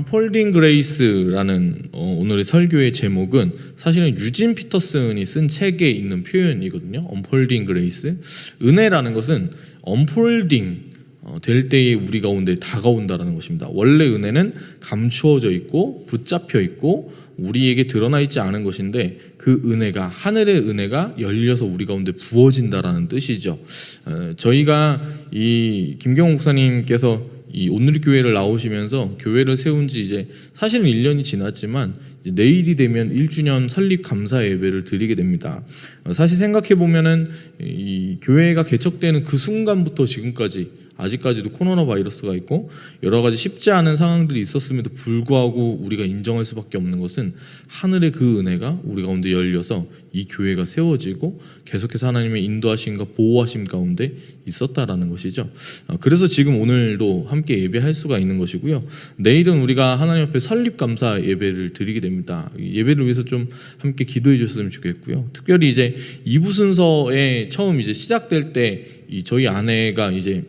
언폴딩 그레이스라는 오늘의 설교의 제목은 사실은 유진 피터슨이 쓴 책에 있는 표현이거든요. 언폴딩 그레이스. 은혜라는 것은 언폴딩 될 때에 우리 가운데 다가온다라는 것입니다. 원래 은혜는 감추어져 있고 붙잡혀 있고 우리에게 드러나 있지 않은 것인데 그 은혜가, 하늘의 은혜가 열려서 우리 가운데 부어진다라는 뜻이죠. 저희가 이 김경호 목사님께서 이 온누리교회를 나오시면서 교회를 세운 지 이제 사실은 1년이 지났지만 이제 내일이 되면 1주년 설립 감사 예배를 드리게 됩니다. 사실 생각해 보면은 이 교회가 개척되는 그 순간부터 지금까지 아직까지도 코로나 바이러스가 있고 여러 가지 쉽지 않은 상황들이 있었음에도 불구하고 우리가 인정할 수밖에 없는 것은 하늘의 그 은혜가 우리 가운데 열려서 이 교회가 세워지고 계속해서 하나님의 인도하심과 보호하심 가운데 있었다라는 것이죠. 그래서 지금 오늘도 함께 예배할 수가 있는 것이고요. 내일은 우리가 하나님 앞에 설립감사 예배를 드리게 됩니다. 예배를 위해서 좀 함께 기도해 주셨으면 좋겠고요. 특별히 이제 2부 순서에 처음 이제 시작될 때 이 저희 아내가 이제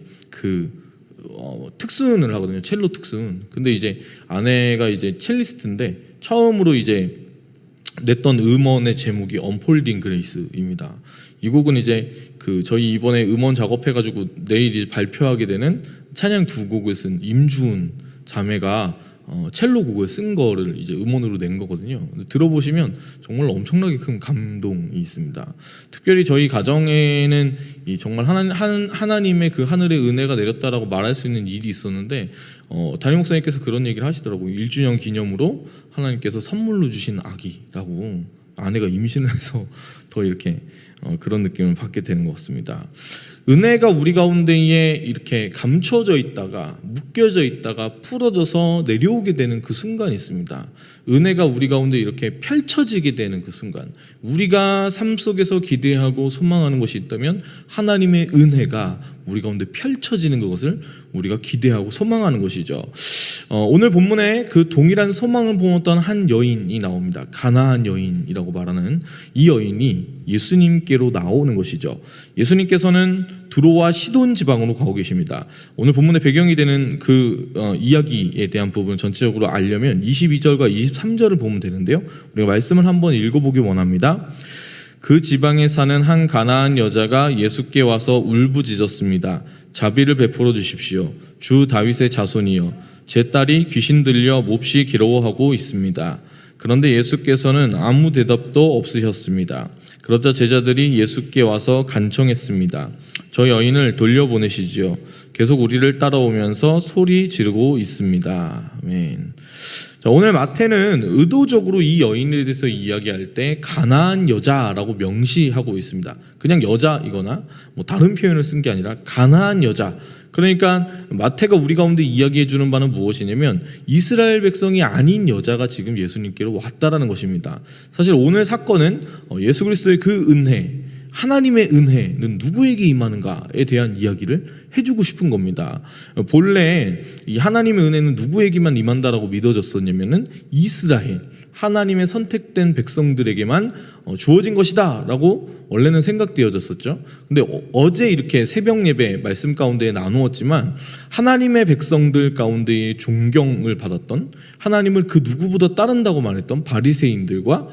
특순을 하거든요. 첼로 특순. 근데 이제 아내가 이제 첼리스트인데 처음으로 이제 냈던 음원의 제목이 언폴딩 그레이스입니다. 이 곡은 이제 저희 이번에 음원 작업해가지고 내일 이제 발표하게 되는 찬양 2곡을 쓴 임주훈 자매가 첼로 곡을 쓴 거를 이제 음원으로 낸 거거든요. 들어보시면 정말 엄청나게 큰 감동이 있습니다. 특별히 저희 가정에는 이 정말 하나님의 그 하늘의 은혜가 내렸다라고 말할 수 있는 일이 있었는데 담임 목사님께서 그런 얘기를 하시더라고요. 1주년 기념으로 하나님께서 선물로 주신 아기라고. 아내가 임신을 해서 더 이렇게 그런 느낌을 받게 되는 것 같습니다. 은혜가 우리 가운데에 이렇게 감춰져 있다가 묶여져 있다가 풀어져서 내려오게 되는 그 순간이 있습니다. 은혜가 우리 가운데 이렇게 펼쳐지게 되는 그 순간, 우리가 삶 속에서 기대하고 소망하는 것이 있다면 하나님의 은혜가 우리 가운데 펼쳐지는 것을 우리가 기대하고 소망하는 것이죠. 오늘 본문에 그 동일한 소망을 품었던 한 여인이 나옵니다. 가나안 여인이라고 말하는 이 여인이 예수님께로 나오는 것이죠. 예수님께서는 두로와 시돈 지방으로 가고 계십니다. 오늘 본문의 배경이 되는 그 이야기에 대한 부분을 전체적으로 알려면 22절과 23절을 보면 되는데요. 우리가 말씀을 한번 읽어보기 원합니다. 그 지방에 사는 한 가나안 여자가 예수께 와서 울부짖었습니다. 자비를 베풀어 주십시오. 주 다윗의 자손이여, 제 딸이 귀신 들려 몹시 괴로워하고 있습니다. 그런데 예수께서는 아무 대답도 없으셨습니다. 그러자 제자들이 예수께 와서 간청했습니다. 저 여인을 돌려보내시지요. 계속 우리를 따라오면서 소리 지르고 있습니다. 아멘. 자, 오늘 마태는 의도적으로 이 여인에 대해서 이야기할 때 가나안 여자라고 명시하고 있습니다. 그냥 여자이거나 뭐 다른 표현을 쓴 게 아니라 가나안 여자. 그러니까 마태가 우리 가운데 이야기해 주는 바는 무엇이냐면 이스라엘 백성이 아닌 여자가 지금 예수님께로 왔다라는 것입니다. 사실 오늘 사건은 예수 그리스도의 그 은혜, 하나님의 은혜는 누구에게 임하는가에 대한 이야기를 해주고 싶은 겁니다. 본래 이 하나님의 은혜는 누구에게만 임한다라고 믿어졌었냐면은 이스라엘, 하나님의 선택된 백성들에게만 주어진 것이다 라고 원래는 생각되어졌었죠. 근데 어제 이렇게 새벽 예배 말씀 가운데 나누었지만 하나님의 백성들 가운데에 존경을 받았던, 하나님을 그 누구보다 따른다고 말했던 바리새인들과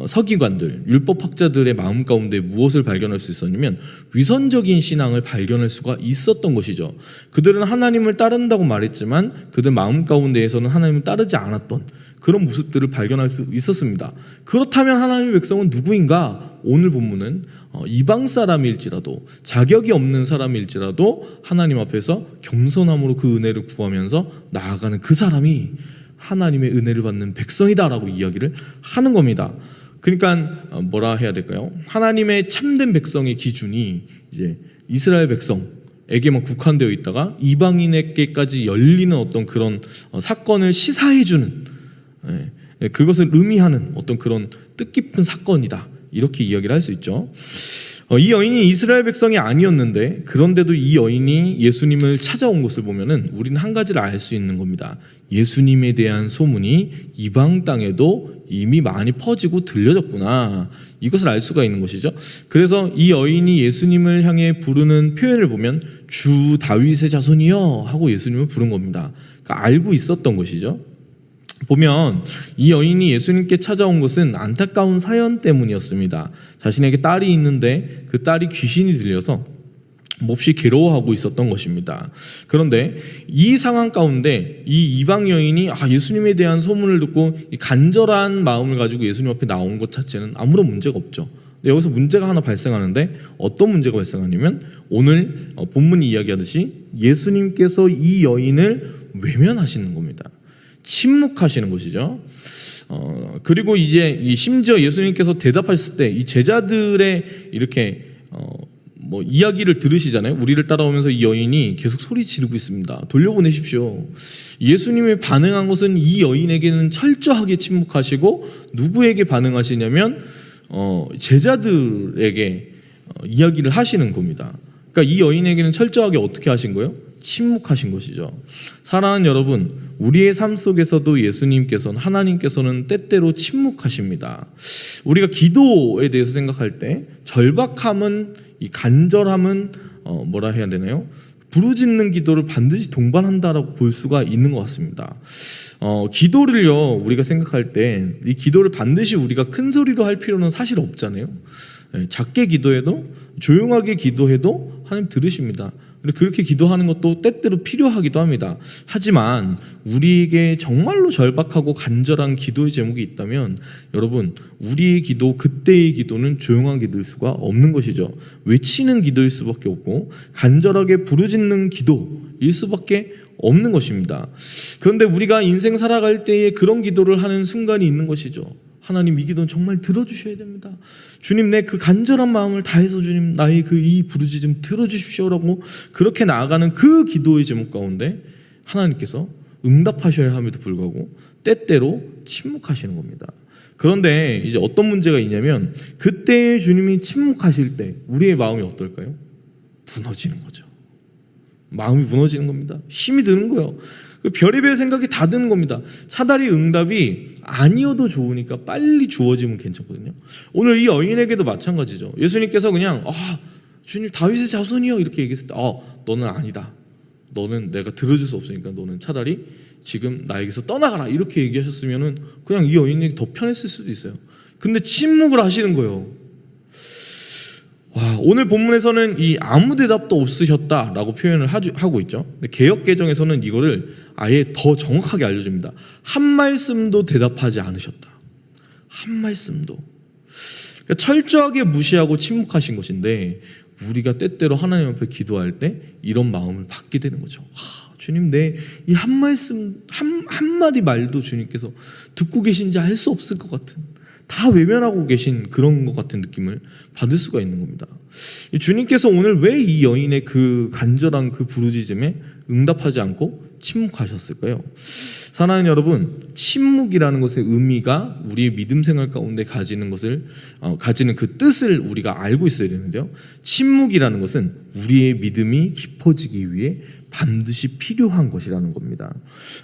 서기관들, 율법학자들의 마음 가운데 무엇을 발견할 수 있었냐면 위선적인 신앙을 발견할 수가 있었던 것이죠. 그들은 하나님을 따른다고 말했지만 그들 마음 가운데에서는 하나님을 따르지 않았던 그런 모습들을 발견할 수 있었습니다. 그렇다면 하나님의 백성은 누구인가? 오늘 본문은 이방 사람일지라도, 자격이 없는 사람일지라도 하나님 앞에서 겸손함으로 그 은혜를 구하면서 나아가는 그 사람이 하나님의 은혜를 받는 백성이다라고 이야기를 하는 겁니다. 그러니까 뭐라 해야 될까요? 하나님의 참된 백성의 기준이 이제 이스라엘 백성에게만 국한되어 있다가 이방인에게까지 열리는 어떤 그런 사건을 시사해주는, 그것을 의미하는 어떤 그런 뜻깊은 사건이다, 이렇게 이야기를 할 수 있죠. 이 여인이 이스라엘 백성이 아니었는데 그런데도 이 여인이 예수님을 찾아온 것을 보면은 우리는 한 가지를 알 수 있는 겁니다. 예수님에 대한 소문이 이방 땅에도 이미 많이 퍼지고 들려졌구나, 이것을 알 수가 있는 것이죠. 그래서 이 여인이 예수님을 향해 부르는 표현을 보면 주 다윗의 자손이여 하고 예수님을 부른 겁니다. 그러니까 알고 있었던 것이죠. 보면 이 여인이 예수님께 찾아온 것은 안타까운 사연 때문이었습니다. 자신에게 딸이 있는데 그 딸이 귀신이 들려서 몹시 괴로워하고 있었던 것입니다. 그런데 이 상황 가운데 이 이방 여인이 예수님에 대한 소문을 듣고 간절한 마음을 가지고 예수님 앞에 나온 것 자체는 아무런 문제가 없죠. 여기서 문제가 하나 발생하는데 어떤 문제가 발생하냐면 오늘 본문이 이야기하듯이 예수님께서 이 여인을 외면하시는 겁니다. 침묵하시는 것이죠. 그리고 이제 심지어 예수님께서 대답하셨을 때 이 제자들의 이렇게 이야기를 들으시잖아요. 우리를 따라오면서 이 여인이 계속 소리 지르고 있습니다. 돌려보내십시오. 예수님이 반응한 것은 이 여인에게는 철저하게 침묵하시고 누구에게 반응하시냐면 제자들에게 이야기를 하시는 겁니다. 그러니까 이 여인에게는 철저하게 어떻게 하신 거예요? 침묵하신 것이죠. 사랑하는 여러분, 우리의 삶 속에서도 예수님께서는 하나님께서는 때때로 침묵하십니다. 우리가 기도에 대해서 생각할 때 절박함은 이 간절함은 뭐라 해야 되나요? 부르짖는 기도를 반드시 동반한다라고 볼 수가 있는 것 같습니다. 기도를요 우리가 생각할 때 이 기도를 반드시 우리가 큰 소리로 할 필요는 사실 없잖아요. 작게 기도해도 조용하게 기도해도 하나님 들으십니다. 그렇게 기도하는 것도 때때로 필요하기도 합니다. 하지만 우리에게 정말로 절박하고 간절한 기도의 제목이 있다면 여러분 우리의 기도 그때의 기도는 조용하게 늘 수가 없는 것이죠. 외치는 기도일 수밖에 없고 간절하게 부르짖는 기도일 수밖에 없는 것입니다. 그런데 우리가 인생 살아갈 때에 그런 기도를 하는 순간이 있는 것이죠. 하나님 이 기도는 정말 들어주셔야 됩니다. 주님 내 그 간절한 마음을 다해서 주님 나의 그 이 부르짖음 들어주십시오라고 그렇게 나아가는 그 기도의 제목 가운데 하나님께서 응답하셔야 함에도 불구하고 때때로 침묵하시는 겁니다. 그런데 이제 어떤 문제가 있냐면 그때 주님이 침묵하실 때 우리의 마음이 어떨까요? 무너지는 거죠. 마음이 무너지는 겁니다. 힘이 드는 거예요. 별의별 생각이 다 드는 겁니다. 차라리 응답이 아니어도 좋으니까 빨리 주어지면 괜찮거든요. 오늘 이 여인에게도 마찬가지죠. 예수님께서 그냥 주님 다윗의 자손이요 이렇게 얘기했을 때 너는 아니다. 너는 내가 들어줄 수 없으니까 너는 차라리 지금 나에게서 떠나가라 이렇게 얘기하셨으면은 그냥 이 여인에게 더 편했을 수도 있어요. 근데 침묵을 하시는 거예요. 오늘 본문에서는 이 아무 대답도 없으셨다라고 표현을 하고 있죠. 개역개정에서는 이거를 아예 더 정확하게 알려줍니다. 한 말씀도 대답하지 않으셨다. 한 말씀도. 그러니까 철저하게 무시하고 침묵하신 것인데 우리가 때때로 하나님 앞에 기도할 때 이런 마음을 받게 되는 거죠. 주님 내 이 한 말씀 한마디 말도 주님께서 듣고 계신지 알 수 없을 것 같은 다 외면하고 계신 그런 것 같은 느낌을 받을 수가 있는 겁니다. 주님께서 오늘 왜 이 여인의 그 간절한 그 부르짖음에 응답하지 않고 침묵하셨을까요? 사랑하는 여러분, 침묵이라는 것의 의미가 우리의 믿음 생활 가운데 가지는 그 뜻을 우리가 알고 있어야 되는데요. 침묵이라는 것은 우리의 믿음이 깊어지기 위해 반드시 필요한 것이라는 겁니다.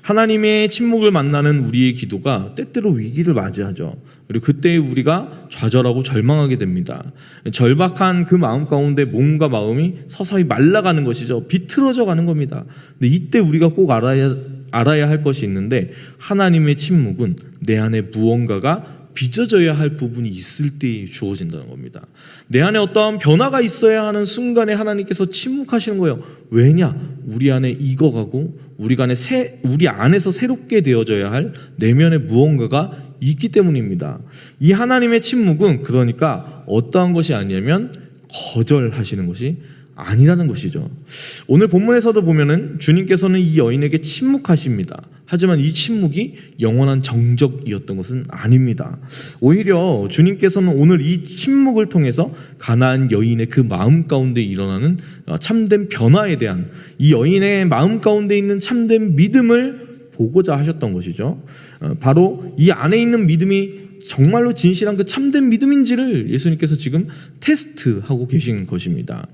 하나님의 침묵을 만나는 우리의 기도가 때때로 위기를 맞이하죠. 그리고 그때 우리가 좌절하고 절망하게 됩니다. 절박한 그 마음 가운데 몸과 마음이 서서히 말라가는 것이죠. 비틀어져 가는 겁니다. 근데 이때 우리가 꼭 알아야 할 것이 있는데 하나님의 침묵은 내 안에 무언가가 빚어져야 할 부분이 있을 때 주어진다는 겁니다. 내 안에 어떠한 변화가 있어야 하는 순간에 하나님께서 침묵하시는 거예요. 왜냐? 우리 안에 익어가고 우리 안에서 새롭게 되어져야 할 내면의 무언가가 있기 때문입니다. 이 하나님의 침묵은 그러니까 어떠한 것이 아니냐면 거절하시는 것이 아니라는 것이죠. 오늘 본문에서도 보면은 주님께서는 이 여인에게 침묵하십니다. 하지만 이 침묵이 영원한 정적이었던 것은 아닙니다. 오히려 주님께서는 오늘 이 침묵을 통해서 가나안 여인의 그 마음 가운데 일어나는 참된 변화에 대한 이 여인의 마음 가운데 있는 참된 믿음을 보고자 하셨던 것이죠. 바로 이 안에 있는 믿음이 정말로 진실한 그 참된 믿음인지를 예수님께서 지금 테스트하고 계신 것입니다.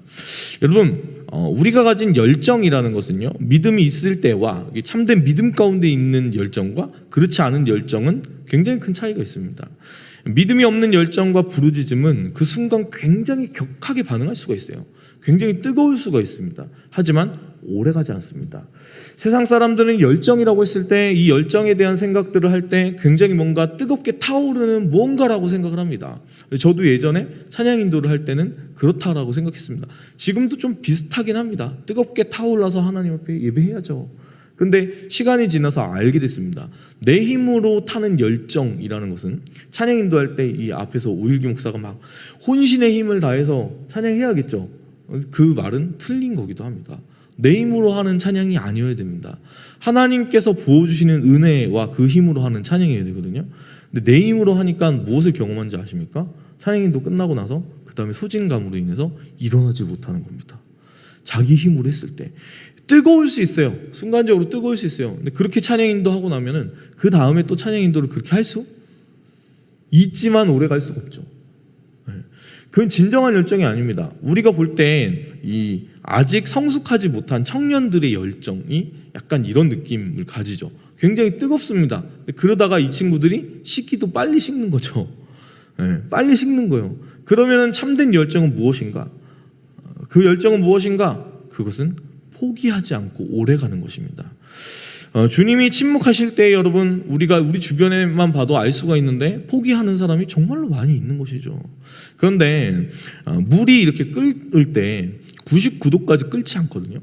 여러분, 우리가 가진 열정이라는 것은요, 믿음이 있을 때와 참된 믿음 가운데 있는 열정과 그렇지 않은 열정은 굉장히 큰 차이가 있습니다. 믿음이 없는 열정과 부르짖음은 그 순간 굉장히 격하게 반응할 수가 있어요. 굉장히 뜨거울 수가 있습니다. 하지만 오래가지 않습니다. 세상 사람들은 열정이라고 했을 때 이 열정에 대한 생각들을 할 때 굉장히 뭔가 뜨겁게 타오르는 무언가라고 생각을 합니다. 저도 예전에 찬양 인도를 할 때는 그렇다라고 생각했습니다. 지금도 좀 비슷하긴 합니다. 뜨겁게 타올라서 하나님 앞에 예배해야죠. 근데 시간이 지나서 알게 됐습니다. 내 힘으로 타는 열정이라는 것은 찬양 인도할 때 이 앞에서 오일기 목사가 막 혼신의 힘을 다해서 찬양해야겠죠. 그 말은 틀린 거기도 합니다. 내 힘으로 하는 찬양이 아니어야 됩니다. 하나님께서 부어주시는 은혜와 그 힘으로 하는 찬양이어야 되거든요. 근데 내 힘으로 하니까 무엇을 경험한지 아십니까? 찬양인도 끝나고 나서 그 다음에 소진감으로 인해서 일어나지 못하는 겁니다. 자기 힘으로 했을 때 뜨거울 수 있어요. 순간적으로 뜨거울 수 있어요. 근데 그렇게 찬양인도 하고 나면은 그 다음에 또 찬양인도를 그렇게 할 수 있지만 오래 갈 수가 없죠. 그건 진정한 열정이 아닙니다. 우리가 볼 때 이 아직 성숙하지 못한 청년들의 열정이 약간 이런 느낌을 가지죠. 굉장히 뜨겁습니다. 그러다가 이 친구들이 식기도 빨리 식는 거죠. 빨리 식는 거예요. 그러면 참된 열정은 무엇인가? 그 열정은 무엇인가? 그것은 포기하지 않고 오래가는 것입니다. 주님이 침묵하실 때 여러분 우리가 우리 주변에만 봐도 알 수가 있는데 포기하는 사람이 정말로 많이 있는 것이죠. 그런데 물이 이렇게 끓을 때 99도까지 끓지 않거든요.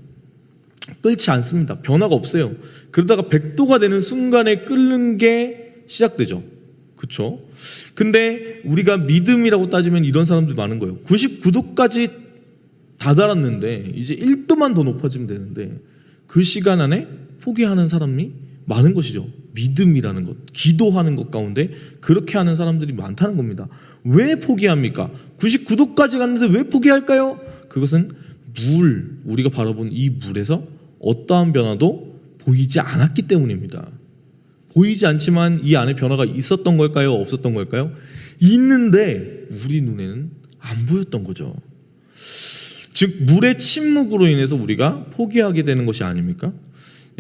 끓지 않습니다. 변화가 없어요. 그러다가 100도가 되는 순간에 끓는 게 시작되죠. 그렇죠? 근데 우리가 믿음이라고 따지면 이런 사람들이 많은 거예요. 99도까지 다다랐는데 이제 1도만 더 높아지면 되는데 그 시간 안에 포기하는 사람이 많은 것이죠. 믿음이라는 것, 기도하는 것 가운데 그렇게 하는 사람들이 많다는 겁니다. 왜 포기합니까? 99도까지 갔는데 왜 포기할까요? 그것은 우리가 바라본 이 물에서 어떠한 변화도 보이지 않았기 때문입니다. 보이지 않지만 이 안에 변화가 있었던 걸까요? 없었던 걸까요? 있는데 우리 눈에는 안 보였던 거죠. 즉 물의 침묵으로 인해서 우리가 포기하게 되는 것이 아닙니까?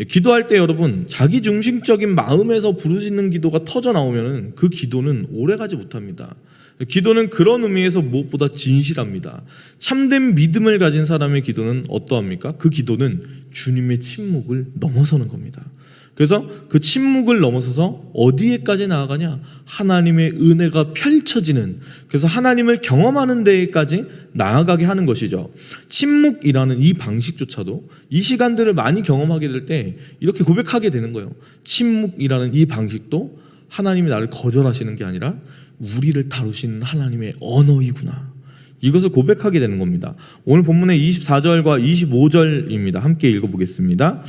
기도할 때 여러분 자기중심적인 마음에서 부르짖는 기도가 터져 나오면 그 기도는 오래가지 못합니다. 기도는 그런 의미에서 무엇보다 진실합니다. 참된 믿음을 가진 사람의 기도는 어떠합니까? 그 기도는 주님의 침묵을 넘어서는 겁니다. 그래서 그 침묵을 넘어서서 어디에까지 나아가냐? 하나님의 은혜가 펼쳐지는, 그래서 하나님을 경험하는 데에까지 나아가게 하는 것이죠. 침묵이라는 이 방식조차도 이 시간들을 많이 경험하게 될 때 이렇게 고백하게 되는 거예요. 침묵이라는 이 방식도 하나님이 나를 거절하시는 게 아니라 우리를 다루시는 하나님의 언어이구나. 이것을 고백하게 되는 겁니다. 오늘 본문의 24절과 25절입니다. 함께 읽어보겠습니다.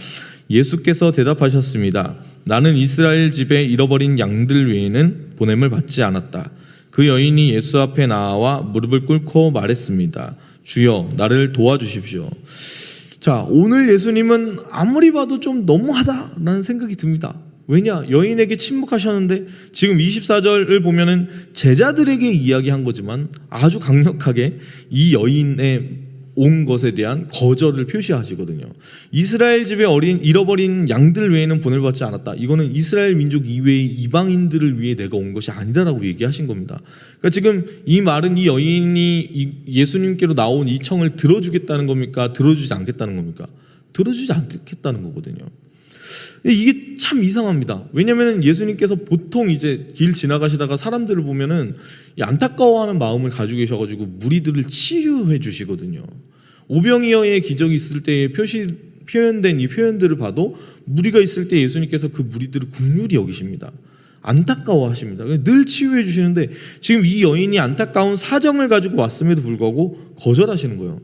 예수께서 대답하셨습니다. 나는 이스라엘 집에 잃어버린 양들 외에는 보냄을 받지 않았다. 그 여인이 예수 앞에 나와 무릎을 꿇고 말했습니다. 주여, 나를 도와주십시오. 자, 오늘 예수님은 아무리 봐도 좀 너무하다라는 생각이 듭니다. 왜냐? 여인에게 침묵하셨는데 지금 24절을 보면은 제자들에게 이야기한 거지만 아주 강력하게 이 여인의 온 것에 대한 거절을 표시하시거든요. 이스라엘 집에 잃어버린 양들 외에는 보냄을 받지 않았다. 이거는 이스라엘 민족 이외의 이방인들을 위해 내가 온 것이 아니다라고 얘기하신 겁니다. 그러니까 지금 이 말은 이 여인이 예수님께로 나온 이 청을 들어주겠다는 겁니까? 들어주지 않겠다는 겁니까? 들어주지 않겠다는 거거든요. 이게 참 이상합니다. 왜냐하면 예수님께서 보통 이제 길 지나가시다가 사람들을 보면은 안타까워하는 마음을 가지고 계셔가지고 무리들을 치유해 주시거든요. 오병이어의 기적이 있을 때 표현된 이 표현들을 봐도 무리가 있을 때 예수님께서 그 무리들을 긍휼히 여기십니다. 안타까워하십니다. 늘 치유해 주시는데 지금 이 여인이 안타까운 사정을 가지고 왔음에도 불구하고 거절하시는 거예요.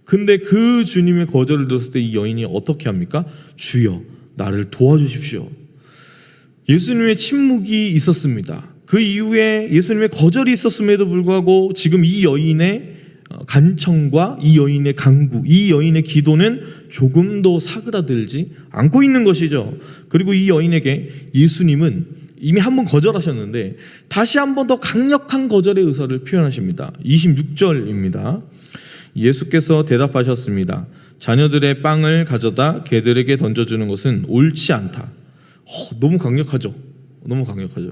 근데 그 주님의 거절을 들었을 때 이 여인이 어떻게 합니까? 주여, 나를 도와주십시오. 예수님의 침묵이 있었습니다. 그 이후에 예수님의 거절이 있었음에도 불구하고 지금 이 여인의 간청과 이 여인의 간구, 이 여인의 기도는 조금도 사그라들지 않고 있는 것이죠. 그리고 이 여인에게 예수님은 이미 한 번 거절하셨는데 다시 한 번 더 강력한 거절의 의사를 표현하십니다. 26절입니다. 예수께서 대답하셨습니다. 자녀들의 빵을 가져다 개들에게 던져주는 것은 옳지 않다. 너무 강력하죠. 너무 강력하죠.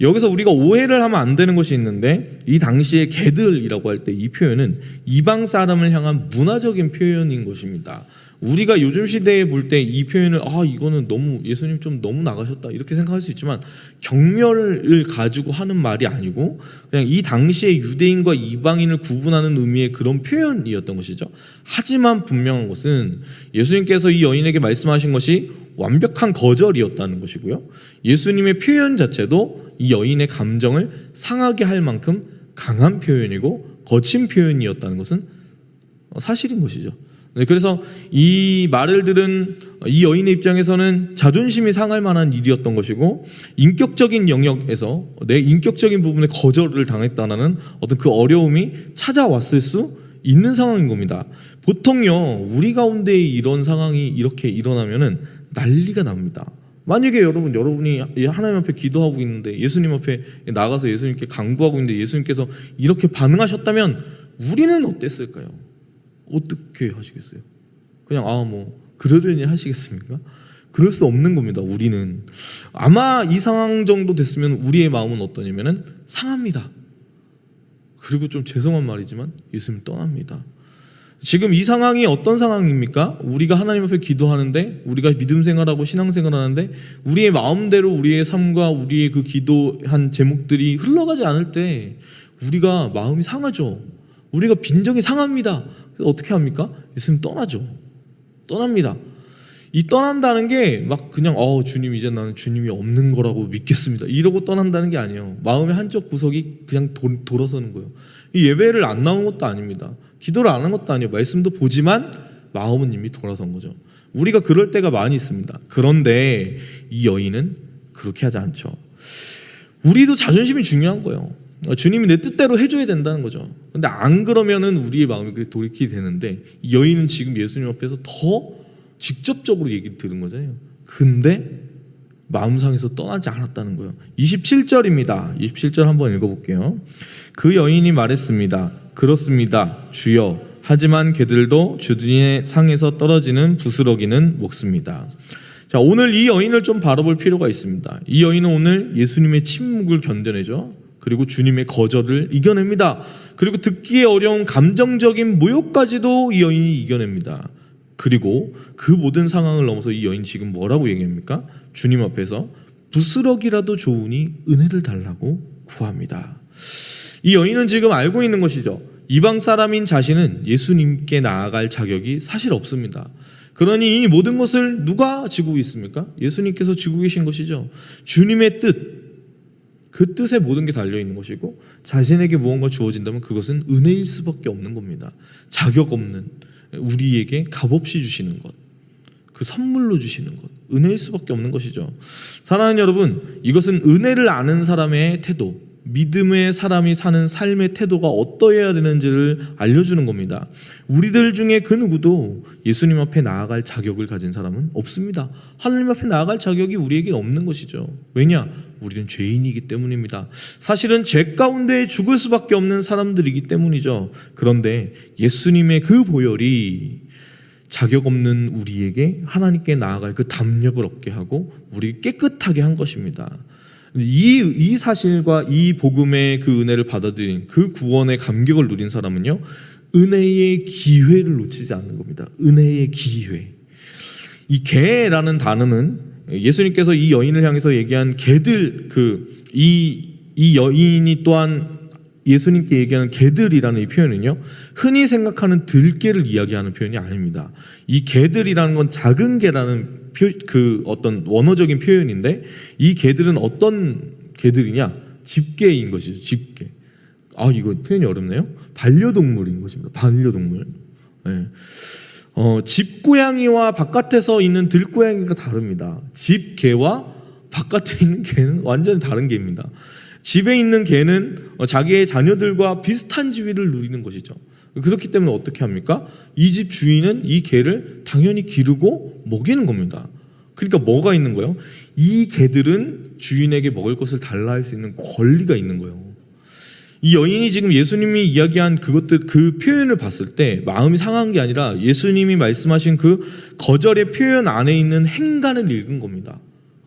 여기서 우리가 오해를 하면 안 되는 것이 있는데, 이 당시에 개들이라고 할 때 이 표현은 이방 사람을 향한 문화적인 표현인 것입니다. 우리가 요즘 시대에 볼 때 이 표현을 이거는 너무 예수님 좀 너무 나가셨다 이렇게 생각할 수 있지만, 경멸을 가지고 하는 말이 아니고 그냥 이 당시에 유대인과 이방인을 구분하는 의미의 그런 표현이었던 것이죠. 하지만 분명한 것은 예수님께서 이 여인에게 말씀하신 것이 완벽한 거절이었다는 것이고요, 예수님의 표현 자체도 이 여인의 감정을 상하게 할 만큼 강한 표현이고 거친 표현이었다는 것은 사실인 것이죠. 그래서 이 말을 들은 이 여인의 입장에서는 자존심이 상할 만한 일이었던 것이고, 인격적인 영역에서 내 인격적인 부분에 거절을 당했다는 어떤 그 어려움이 찾아왔을 수 있는 상황인 겁니다. 보통요, 우리 가운데 이런 상황이 이렇게 일어나면은 난리가 납니다. 만약에 여러분이 하나님 앞에 기도하고 있는데, 예수님 앞에 나가서 예수님께 간구하고 있는데 예수님께서 이렇게 반응하셨다면 우리는 어땠을까요? 어떻게 하시겠어요? 그냥 그러려니 하시겠습니까? 그럴 수 없는 겁니다. 우리는 아마 이 상황 정도 됐으면 우리의 마음은 어떠냐면은 상합니다. 그리고 좀 죄송한 말이지만 예수님 떠납니다. 지금 이 상황이 어떤 상황입니까? 우리가 하나님 앞에 기도하는데, 우리가 믿음 생활하고 신앙 생활하는데 우리의 마음대로 우리의 삶과 우리의 그 기도한 제목들이 흘러가지 않을 때 우리가 마음이 상하죠. 우리가 빈정이 상합니다. 그래서 어떻게 합니까? 예수님 떠나죠. 떠납니다. 이 떠난다는 게 막 그냥 주님 이제 나는 주님이 없는 거라고 믿겠습니다 이러고 떠난다는 게 아니에요. 마음의 한쪽 구석이 그냥 돌아서는 거예요. 이 예배를 안 나온 것도 아닙니다. 기도를 안 한 것도 아니에요. 말씀도 보지만 마음은 이미 돌아선 거죠. 우리가 그럴 때가 많이 있습니다. 그런데 이 여인은 그렇게 하지 않죠. 우리도 자존심이 중요한 거예요. 주님이 내 뜻대로 해줘야 된다는 거죠. 근데 안 그러면은 우리의 마음이 그렇게 돌이키게 되는데, 이 여인은 지금 예수님 앞에서 더 직접적으로 얘기를 들은 거잖아요. 근데 마음상에서 떠나지 않았다는 거예요. 27절입니다. 27절 한번 읽어볼게요. 그 여인이 말했습니다. 그렇습니다, 주여. 하지만 개들도 주인의 상에서 떨어지는 부스러기는 먹습니다. 자, 오늘 이 여인을 좀 바라볼 필요가 있습니다. 이 여인은 오늘 예수님의 침묵을 견뎌내죠. 그리고 주님의 거절을 이겨냅니다. 그리고 듣기에 어려운 감정적인 모욕까지도 이 여인이 이겨냅니다. 그리고 그 모든 상황을 넘어서 이 여인 지금 뭐라고 얘기합니까? 주님 앞에서 부스러기라도 좋으니 은혜를 달라고 구합니다. 이 여인은 지금 알고 있는 것이죠. 이방 사람인 자신은 예수님께 나아갈 자격이 사실 없습니다. 그러니 이 모든 것을 누가 지고 있습니까? 예수님께서 지고 계신 것이죠. 주님의 뜻, 그 뜻에 모든 게 달려있는 것이고, 자신에게 무언가 주어진다면 그것은 은혜일 수밖에 없는 겁니다. 자격 없는 우리에게 값없이 주시는 것, 그 선물로 주시는 것, 은혜일 수밖에 없는 것이죠. 사랑하는 여러분, 이것은 은혜를 아는 사람의 태도, 믿음의 사람이 사는 삶의 태도가 어떠해야 되는지를 알려주는 겁니다. 우리들 중에 그 누구도 예수님 앞에 나아갈 자격을 가진 사람은 없습니다. 하나님 앞에 나아갈 자격이 우리에게 없는 것이죠. 왜냐? 우리는 죄인이기 때문입니다. 사실은 죄 가운데 죽을 수밖에 없는 사람들이기 때문이죠. 그런데 예수님의 그 보혈이 자격 없는 우리에게 하나님께 나아갈 그 담력을 얻게 하고 우리 깨끗하게 한 것입니다. 이 사실과 이 복음의 그 은혜를 받아들인, 그 구원의 감격을 누린 사람은요, 은혜의 기회를 놓치지 않는 겁니다. 은혜의 기회. 이 개라는 단어는 예수님께서 이 여인을 향해서 얘기한 개들, 이 여인이 또한 예수님께 얘기하는 개들이라는 이 표현은요, 흔히 생각하는 들개를 이야기하는 표현이 아닙니다. 이 개들이라는 건 작은 개라는 어떤 원어적인 표현인데, 이 개들은 어떤 개들이냐? 집개인 것이죠. 집개. 이거 표현이 어렵네요. 반려동물인 것입니다. 반려동물. 네. 집고양이와 바깥에서 있는 들고양이가 다릅니다. 집개와 바깥에 있는 개는 완전히 다른 개입니다. 집에 있는 개는 자기의 자녀들과 비슷한 지위를 누리는 것이죠. 그렇기 때문에 어떻게 합니까? 이 집 주인은 이 개를 당연히 기르고 먹이는 겁니다. 그러니까 뭐가 있는 거예요? 이 개들은 주인에게 먹을 것을 달라 할 수 있는 권리가 있는 거예요. 이 여인이 지금 예수님이 이야기한 그 표현을 봤을 때 마음이 상한 게 아니라 예수님이 말씀하신 그 거절의 표현 안에 있는 행간을 읽은 겁니다.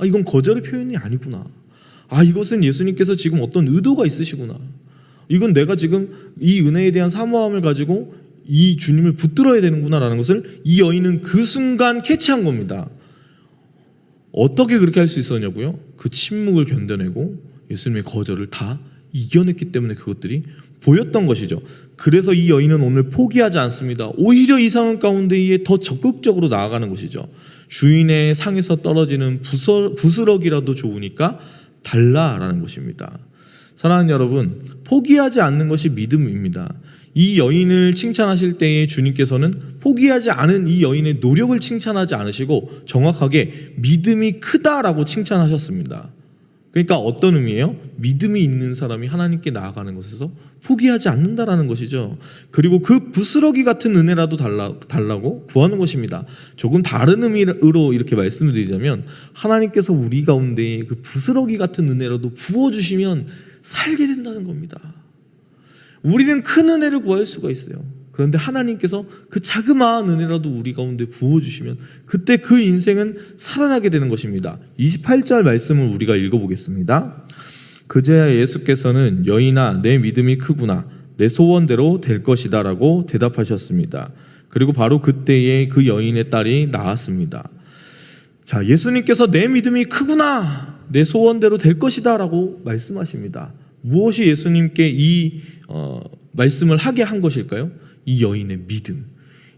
이건 거절의 표현이 아니구나. 아, 이것은 예수님께서 지금 어떤 의도가 있으시구나. 이건 내가 지금 이 은혜에 대한 사모함을 가지고 이 주님을 붙들어야 되는구나라는 것을 이 여인은 그 순간 캐치한 겁니다. 어떻게 그렇게 할 수 있었냐고요? 그 침묵을 견뎌내고 예수님의 거절을 다 이겨냈기 때문에 그것들이 보였던 것이죠. 그래서 이 여인은 오늘 포기하지 않습니다. 오히려 이 상황 가운데에 더 적극적으로 나아가는 것이죠. 주인의 상에서 떨어지는 부스럭이라도 좋으니까 달라라는 것입니다. 사랑하는 여러분, 포기하지 않는 것이 믿음입니다. 이 여인을 칭찬하실 때에 주님께서는 포기하지 않은 이 여인의 노력을 칭찬하지 않으시고 정확하게 믿음이 크다라고 칭찬하셨습니다. 그러니까 어떤 의미예요? 믿음이 있는 사람이 하나님께 나아가는 것에서 포기하지 않는다라는 것이죠. 그리고 그 부스러기 같은 은혜라도 달라고 구하는 것입니다. 조금 다른 의미로 이렇게 말씀을 드리자면 하나님께서 우리 가운데 그 부스러기 같은 은혜라도 부어주시면 살게 된다는 겁니다. 우리는 큰 은혜를 구할 수가 있어요. 그런데 하나님께서 그 자그마한 은혜라도 우리 가운데 부어주시면 그때 그 인생은 살아나게 되는 것입니다. 28절 말씀을 우리가 읽어보겠습니다. 그제야 예수께서는 여인아, 내 믿음이 크구나, 내 소원대로 될 것이다 라고 대답하셨습니다. 그리고 바로 그때에 그 여인의 딸이 나았습니다. 자, 예수님께서 내 믿음이 크구나, 내 소원대로 될 것이다 라고 말씀하십니다. 무엇이 예수님께 이 말씀을 하게 한 것일까요? 이 여인의 믿음,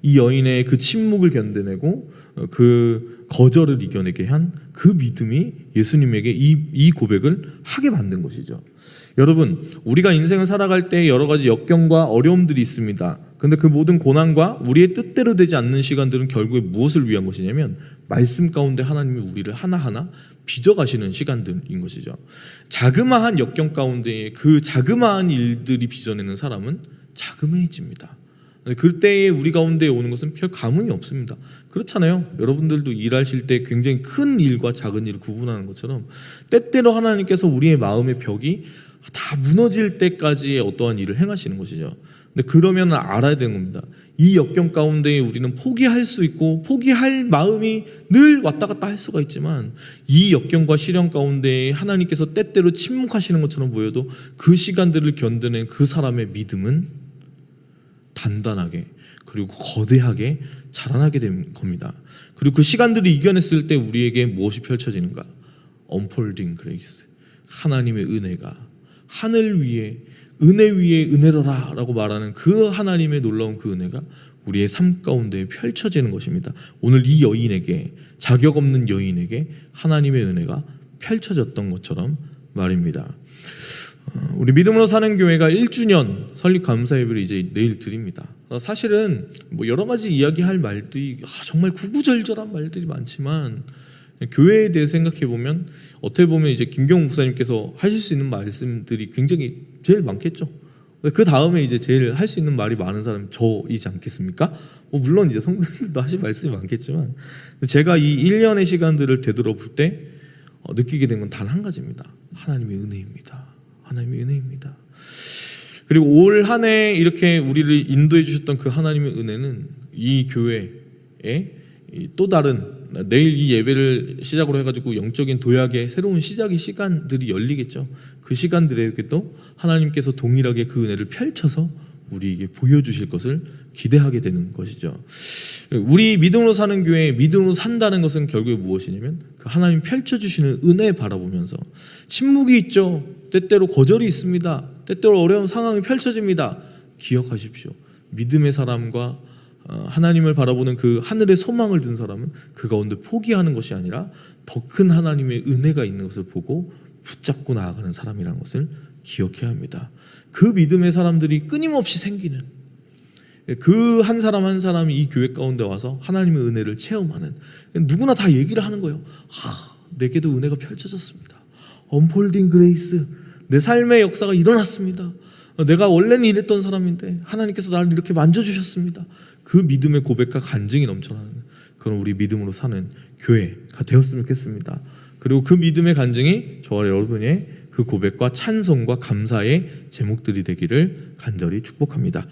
이 여인의 그 침묵을 견뎌내고 그 거절을 이겨내게 한 그 믿음이 예수님에게 이 고백을 하게 만든 것이죠. 여러분, 우리가 인생을 살아갈 때 여러 가지 역경과 어려움들이 있습니다. 근데 그 모든 고난과 우리의 뜻대로 되지 않는 시간들은 결국에 무엇을 위한 것이냐면 말씀 가운데 하나님이 우리를 하나하나 빚어가시는 시간들인 것이죠. 자그마한 역경 가운데 그 자그마한 일들이 빚어내는 사람은 자그마해집니다. 그때에 우리 가운데 오는 것은 별 감흥이 없습니다. 그렇잖아요. 여러분들도 일하실 때 굉장히 큰 일과 작은 일을 구분하는 것처럼 때때로 하나님께서 우리의 마음의 벽이 다 무너질 때까지의 어떠한 일을 행하시는 것이죠. 근데 그러면 알아야 되는 겁니다. 이 역경 가운데 우리는 포기할 수 있고 포기할 마음이 늘 왔다 갔다 할 수가 있지만 이 역경과 시련 가운데 하나님께서 때때로 침묵하시는 것처럼 보여도 그 시간들을 견뎌낸 그 사람의 믿음은 단단하게 그리고 거대하게 자라나게 된 겁니다. 그리고 그 시간들을 이겨냈을 때 우리에게 무엇이 펼쳐지는가? 언폴딩 그레이스, 하나님의 은혜가 하늘 위에 은혜 위에 은혜로라 라고 말하는 그 하나님의 놀라운 그 은혜가 우리의 삶 가운데 펼쳐지는 것입니다. 오늘 이 여인에게, 자격 없는 여인에게 하나님의 은혜가 펼쳐졌던 것처럼 말입니다. 우리 믿음으로 사는 교회가 1주년 설립 감사 예배를 이제 내일 드립니다. 사실은 뭐 여러 가지 이야기할 말들이 정말 구구절절한 말들이 많지만 교회에 대해 생각해 보면 어떻게 보면 이제 김경훈 목사님께서 하실 수 있는 말씀들이 굉장히 제일 많겠죠. 그 다음에 이제 제일 할 수 있는 말이 많은 사람이 저이지 않겠습니까? 뭐 물론 이제 성도님들도 하실 말씀이 많겠지만 제가 이 1년의 시간들을 되돌아볼 때 느끼게 된 건 단 한 가지입니다. 하나님의 은혜입니다. 하나님의 은혜입니다. 그리고 올 한 해 이렇게 우리를 인도해 주셨던 그 하나님의 은혜는 이 교회에 또 다른 내일 이 예배를 시작으로 해가지고 영적인 도약의 새로운 시작의 시간들이 열리겠죠. 그 시간들에게 또 하나님께서 동일하게 그 은혜를 펼쳐서 우리에게 보여주실 것을 기대하게 되는 것이죠. 우리 믿음으로 사는 교회, 믿음으로 산다는 것은 결국에 무엇이냐면 그 하나님 펼쳐주시는 은혜 바라보면서 침묵이 있죠. 때때로 거절이 있습니다. 때때로 어려운 상황이 펼쳐집니다. 기억하십시오. 믿음의 사람과 하나님을 바라보는 그 하늘의 소망을 둔 사람은 그 가운데 포기하는 것이 아니라 더 큰 하나님의 은혜가 있는 것을 보고 붙잡고 나아가는 사람이라는 것을 기억해야 합니다. 그 믿음의 사람들이 끊임없이 생기는 그 한 사람 한 사람이 이 교회 가운데 와서 하나님의 은혜를 체험하는, 누구나 다 얘기를 하는 거예요. 내게도 은혜가 펼쳐졌습니다. 언폴딩 그레이스, 내 삶의 역사가 일어났습니다. 내가 원래는 이랬던 사람인데 하나님께서 나를 이렇게 만져주셨습니다. 그 믿음의 고백과 간증이 넘쳐나는 그런 우리 믿음으로 사는 교회가 되었으면 좋겠습니다. 그리고 그 믿음의 간증이 저와 여러분의 그 고백과 찬송과 감사의 제목들이 되기를 간절히 축복합니다.